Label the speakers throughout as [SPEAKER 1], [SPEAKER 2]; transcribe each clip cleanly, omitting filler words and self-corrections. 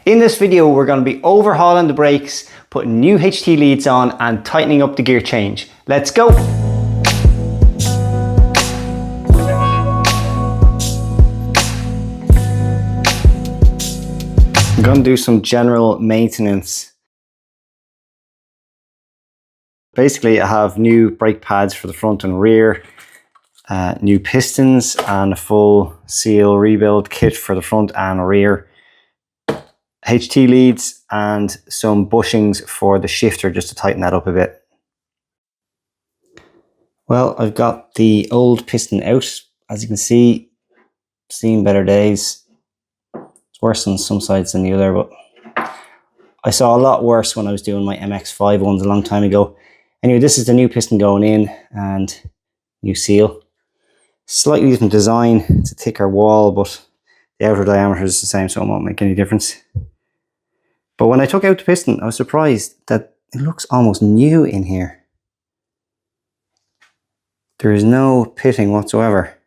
[SPEAKER 1] In this video, we're going to be overhauling the brakes, putting new HT leads on and tightening up the gear change. Let's go! I'm going to do some general maintenance. Basically, I have new brake pads for the front and rear, new pistons and a full seal rebuild kit for the front and rear, HT leads and some bushings for the shifter just to tighten that up a bit. Well, I've got the old piston out. As you can see, seen better days. It's worse on some sides than the other, but I saw a lot worse when I was doing my MX5 ones a long time ago. Anyway, this is the new piston going in and new seal. Slightly different design. It's a thicker wall, but the outer diameter is the same, so it won't make any difference. But when I took out the piston, I was surprised that it looks almost new in here. There is no pitting whatsoever.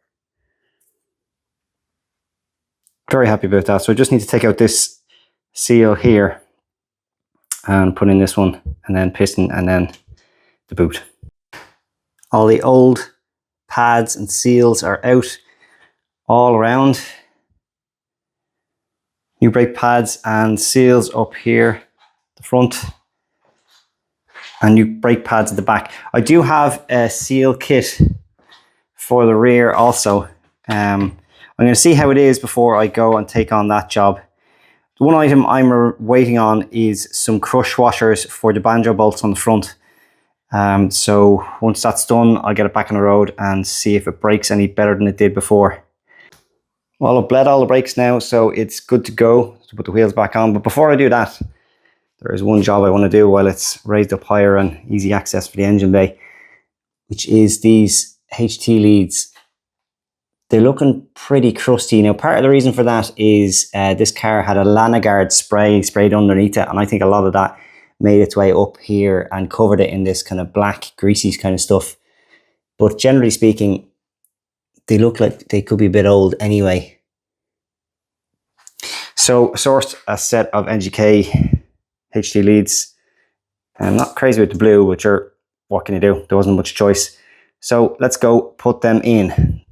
[SPEAKER 1] Very happy about that. So I just need to take out this seal here and put in this one, and then piston, and then the boot. All the old pads and seals are out all around. New brake pads and seals up here, the front, and new brake pads at the back. I do have a seal kit for the rear also. I'm going to see how it is before I go and take on that job. The one item I'm waiting on is some crush washers for the banjo bolts on the front. So once that's done, I'll get it back on the road and see if it brakes any better than it did before. Well, I've bled all the brakes now, so it's good to go to put the wheels back on. But before I do that, there is one job I want to do while it's raised up higher and easy access for the engine bay, which is these HT leads. They're looking pretty crusty. Now, part of the reason for that is this car had a Linkage spray sprayed underneath it, and I think a lot of that made its way up here and covered it in this kind of black, greasy kind of stuff. But generally speaking, they look like they could be a bit old anyway. So I sourced a set of NGK HT leads. I'm not crazy with the blue, but sure, what can you do? There wasn't much choice. So let's go put them in.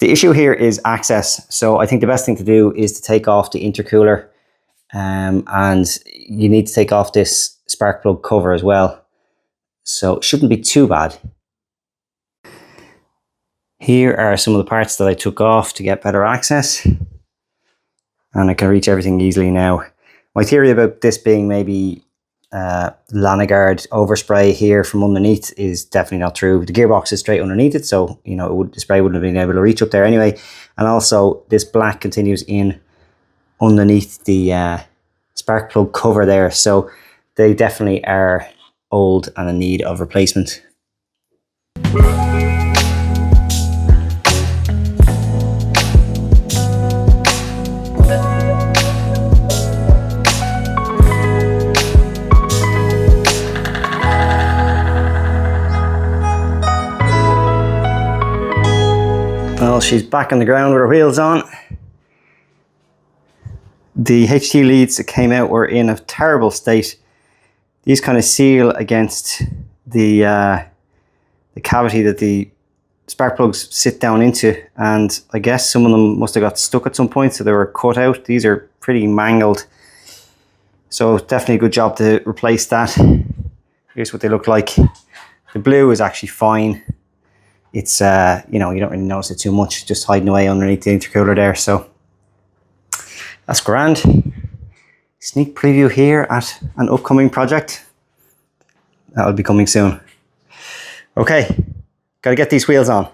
[SPEAKER 1] The issue here is access. So I think the best thing to do is to take off the intercooler, and you need to take off this spark plug cover as well. So it shouldn't be too bad. Here are some of the parts that I took off to get better access, and I can reach everything easily now. My theory about this being maybe Linkage overspray here from underneath is definitely not true. The gearbox is straight underneath it, so you know the spray wouldn't have been able to reach up there anyway. And also this black continues in underneath the spark plug cover there, so they definitely are old and in need of replacement. Well, she's back on the ground with her wheels on. The HT leads that came out were in a terrible state. These kind of seal against the cavity that the spark plugs sit down into, and I guess some of them must have got stuck at some point, so they were cut out. These are pretty mangled, so definitely a good job to replace that. Here's what they look like. The blue is actually fine. It's you know, you don't really notice it too much, just hiding away underneath the intercooler there, so that's grand. Sneak preview here at an upcoming project. That'll be coming soon. Okay, gotta get these wheels on.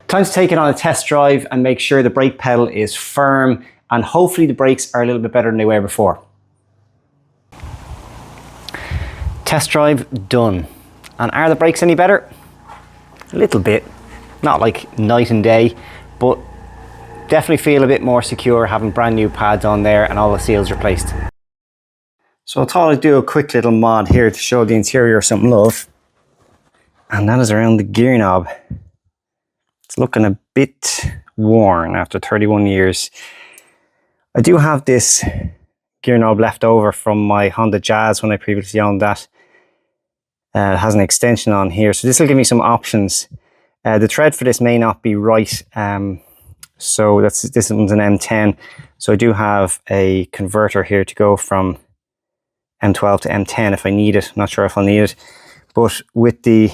[SPEAKER 1] Time to take it on a test drive and make sure the brake pedal is firm, and hopefully the brakes are a little bit better than they were before. Test drive done. And are the brakes any better? A little bit. Not like night and day, but definitely feel a bit more secure having brand new pads on there and all the seals replaced. So I thought I'd do a quick little mod here to show the interior some love. And that is around the gear knob. It's looking a bit worn after 31 years. I do have this gear knob left over from my Honda Jazz when I previously owned that. It has an extension on here, so this will give me some options. The thread for this may not be right, so this one's an M10. So I do have a converter here to go from M12 to M10 if I need it. Not sure if I'll need it, but with the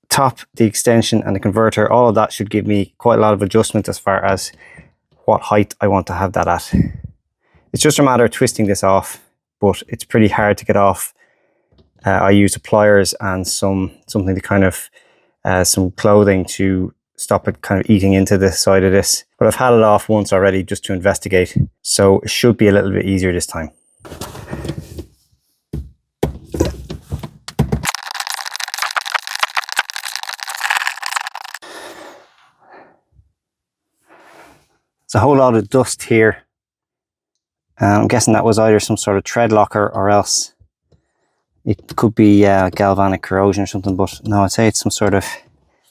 [SPEAKER 1] top, the extension and the converter, all of that should give me quite a lot of adjustment as far as what height I want to have that at. It's just a matter of twisting this off, but it's pretty hard to get off. I use pliers and something to kind of some clothing to stop it kind of eating into the side of this. But I've had it off once already just to investigate, so it should be a little bit easier this time. There's a whole lot of dust here. I'm guessing that was either some sort of tread locker or else it could be galvanic corrosion or something, but no, I'd say it's some sort of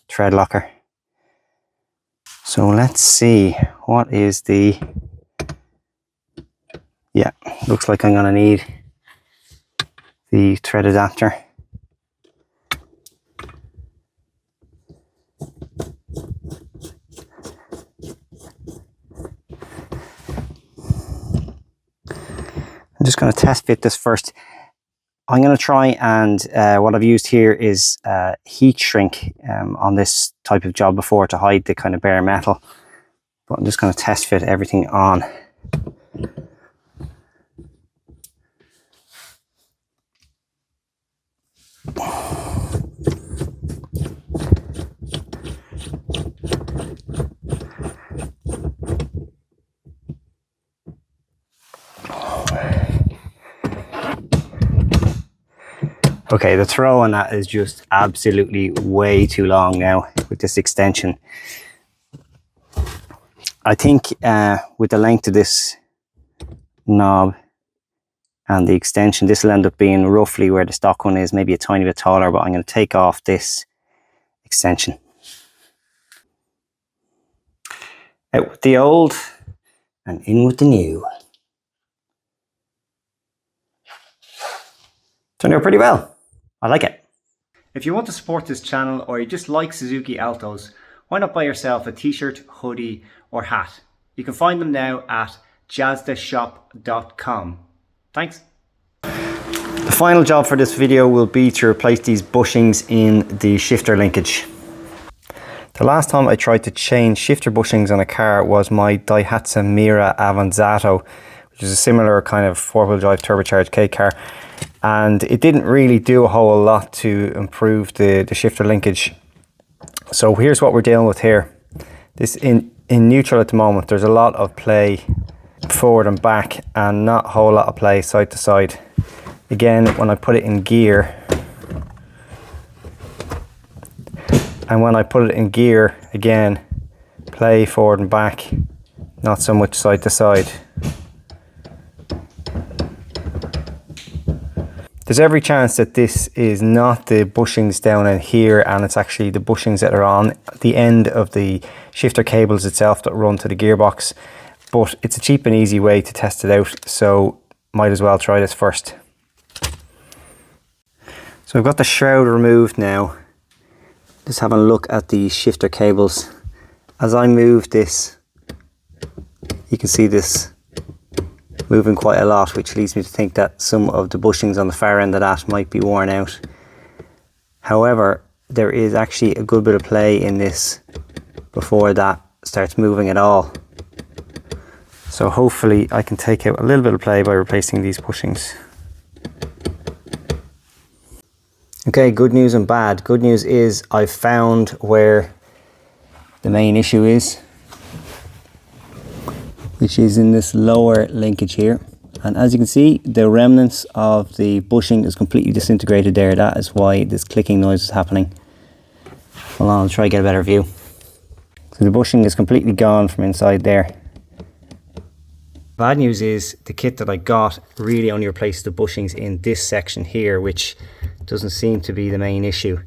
[SPEAKER 1] tread locker. So let's see, what is the... Yeah, looks like I'm going to need the thread adapter. I'm just going to test fit this first. I'm going to try and what I've used here is heat shrink on this type of job before to hide the kind of bare metal. But I'm just going to test fit everything on. Okay, the throw on that is just absolutely way too long now with this extension. I think with the length of this knob and the extension, this will end up being roughly where the stock one is, maybe a tiny bit taller, but I'm going to take off this extension. Out with the old and in with the new. Turned out pretty well. I like it. If you want to support this channel or you just like Suzuki Altos, why not buy yourself a t-shirt, hoodie or hat? You can find them now at jazdashop.com. Thanks. The final job for this video will be to replace these bushings in the shifter linkage. The last time I tried to change shifter bushings on a car was my Daihatsu Mira Avanzato, which is a similar kind of four-wheel drive turbocharged K car. And it didn't really do a whole lot to improve the shifter linkage. So here's what we're dealing with here. This in neutral at the moment, there's a lot of play forward and back and not a whole lot of play side to side. Again, when I put it in gear, and when I put it in gear, again, play forward and back, not so much side to side. There's every chance that this is not the bushings down in here and it's actually the bushings that are on the end of the shifter cables itself that run to the gearbox. But it's a cheap and easy way to test it out, so might as well try this first. So I've got the shroud removed now. Just having a look at the shifter cables. As I move this, you can see this moving quite a lot, which leads me to think that some of the bushings on the far end of that might be worn out. However, there is actually a good bit of play in this before that starts moving at all. So hopefully I can take out a little bit of play by replacing these bushings. Okay, good news and bad. Good news is I've found where the main issue is, which is in this lower linkage here. And as you can see, the remnants of the bushing is completely disintegrated there. That is why this clicking noise is happening. Hold on, I'll try to get a better view. So the bushing is completely gone from inside there. Bad news is the kit that I got really only replaces the bushings in this section here, which doesn't seem to be the main issue.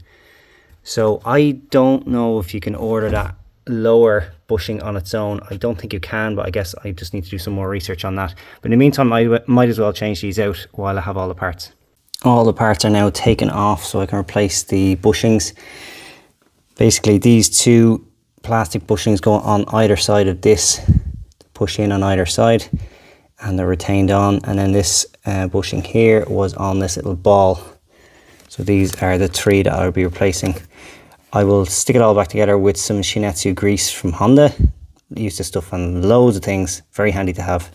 [SPEAKER 1] So I don't know if you can order that lower bushing on its own. I don't think you can, but I guess I just need to do some more research on that. But in the meantime, I might as well change these out while I have all the parts. All the parts are now taken off, so I can replace the bushings. Basically, these two plastic bushings go on either side of this, to push in on either side, and they're retained on. And then this bushing here was on this little ball. So these are the three that I'll be replacing. I will stick it all back together with some Shin-Etsu grease from Honda. I use this stuff on loads of things, very handy to have.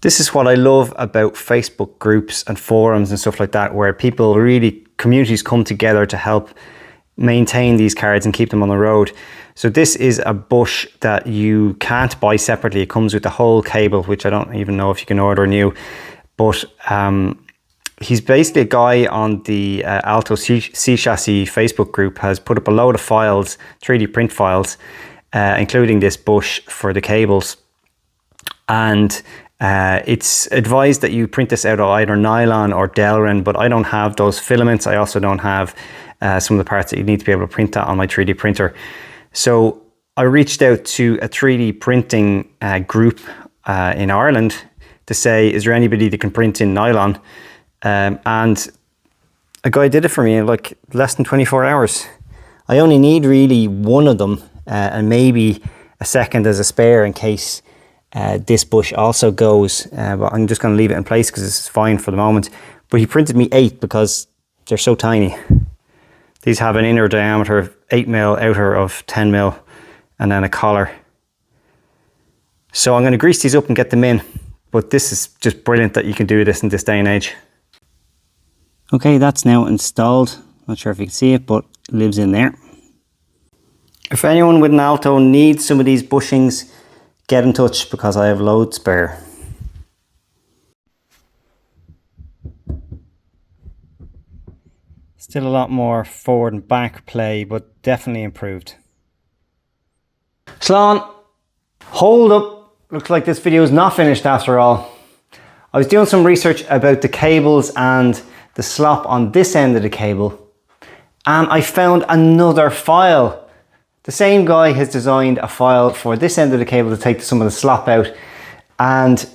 [SPEAKER 1] This is what I love about Facebook groups and forums and stuff like that, where people really, communities come together to help maintain these cards and keep them on the road. So this is a bush that you can't buy separately. It comes with the whole cable, which I don't even know if you can order new, but he's basically a guy on the Alto C-Chassis Facebook group has put up a load of files, 3D print files, including this bush for the cables. And it's advised that you print this out of either nylon or Delrin, but I don't have those filaments. I also don't have some of the parts that you need to be able to print that on my 3D printer. So I reached out to a 3D printing group in Ireland to say, is there anybody that can print in nylon? And a guy did it for me in like less than 24 hours. I only need really one of them and maybe a second as a spare in case this bush also goes, but I'm just going to leave it in place because this is fine for the moment. But he printed me 8 because they're so tiny. These have an inner diameter of 8mm, outer of 10mm, and then a collar. So I'm going to grease these up and get them in, but this is just brilliant that you can do this in this day and age. Okay, that's now installed. Not sure if you can see it, but it lives in there. If anyone with an Alto needs some of these bushings, get in touch because I have loads spare. Still a lot more forward and back play, but definitely improved. Slán, hold up. Looks like this video is not finished after all. I was doing some research about the cables and the slop on this end of the cable, and I found another file. The same guy has designed a file for this end of the cable to take some of the slop out, and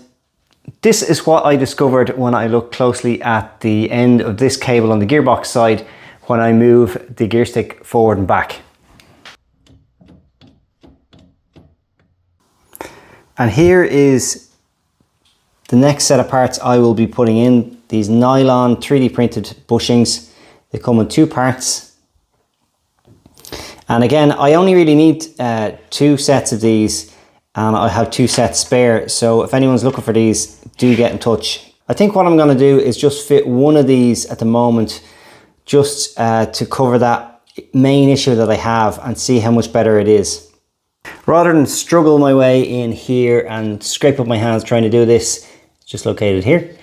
[SPEAKER 1] this is what I discovered when I looked closely at the end of this cable on the gearbox side when I move the gear stick forward and back. And here is the next set of parts I will be putting in, these nylon 3D printed bushings. They come in 2 parts. And again, I only really need 2 sets of these, and I have 2 sets spare. So if anyone's looking for these, do get in touch. I think what I'm going to do is just fit one of these at the moment, just to cover that main issue that I have and see how much better it is. Rather than struggle my way in here and scrape up my hands trying to do this, it's just located here.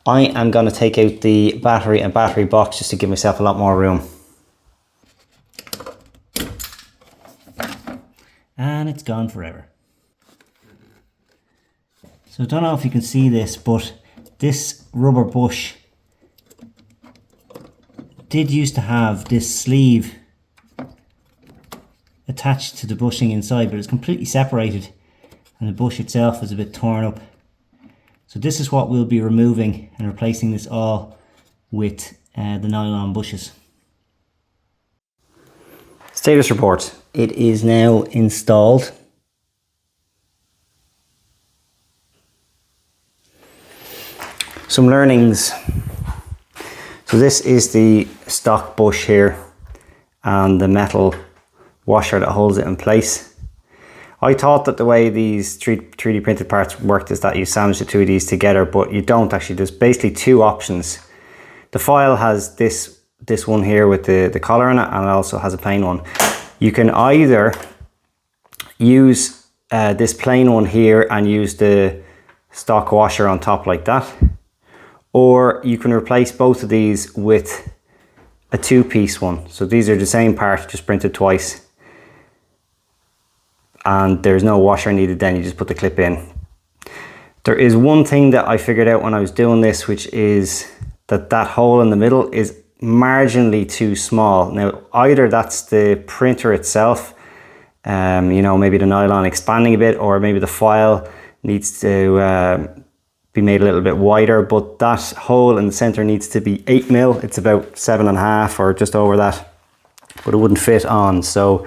[SPEAKER 1] I am going to take out the battery and battery box just to give myself a lot more room. And it's gone forever. So I don't know if you can see this, but this rubber bush did used to have this sleeve attached to the bushing inside, but it's completely separated and the bush itself is a bit torn up. So this is what we'll be removing and replacing this all with the nylon bushes. Status report. It is now installed. Some learnings. So this is the stock bush here and the metal washer that holds it in place. I thought that the way these 3D printed parts worked is that you sandwich the 2 of these together, but you don't actually. There's basically 2 options. The file has this one here with the collar in it, and it also has a plain one. You can either use this plain one here and use the stock washer on top like that, or you can replace both of these with a 2-piece one. So these are the same part, just printed twice, and there's no washer needed. Then you just put the clip in. There is one thing that I figured out when I was doing this, which is that hole in the middle is marginally too small. Now, either that's the printer itself, you know, maybe the nylon expanding a bit, or maybe the file needs to be made a little bit wider, but that hole in the center needs to be 8mm. It's about 7.5 or just over that, but it wouldn't fit on, so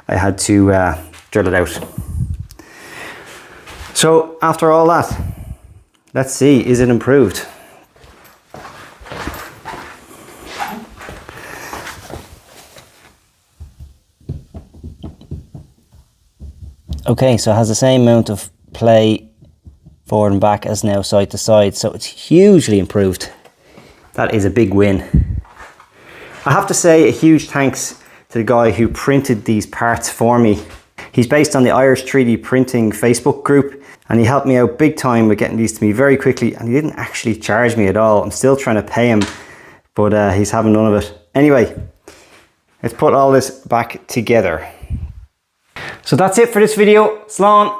[SPEAKER 1] I had to drill it out. So after all that, let's see, is it improved? Okay, so it has the same amount of play forward and back as now side to side, so it's hugely improved. That is a big win. I have to say a huge thanks to the guy who printed these parts for me. He's based on the Irish 3D Printing Facebook group, and he helped me out big time with getting these to me very quickly, and he didn't actually charge me at all. I'm still trying to pay him, but he's having none of it. Anyway, let's put all this back together. So that's it for this video. Slán.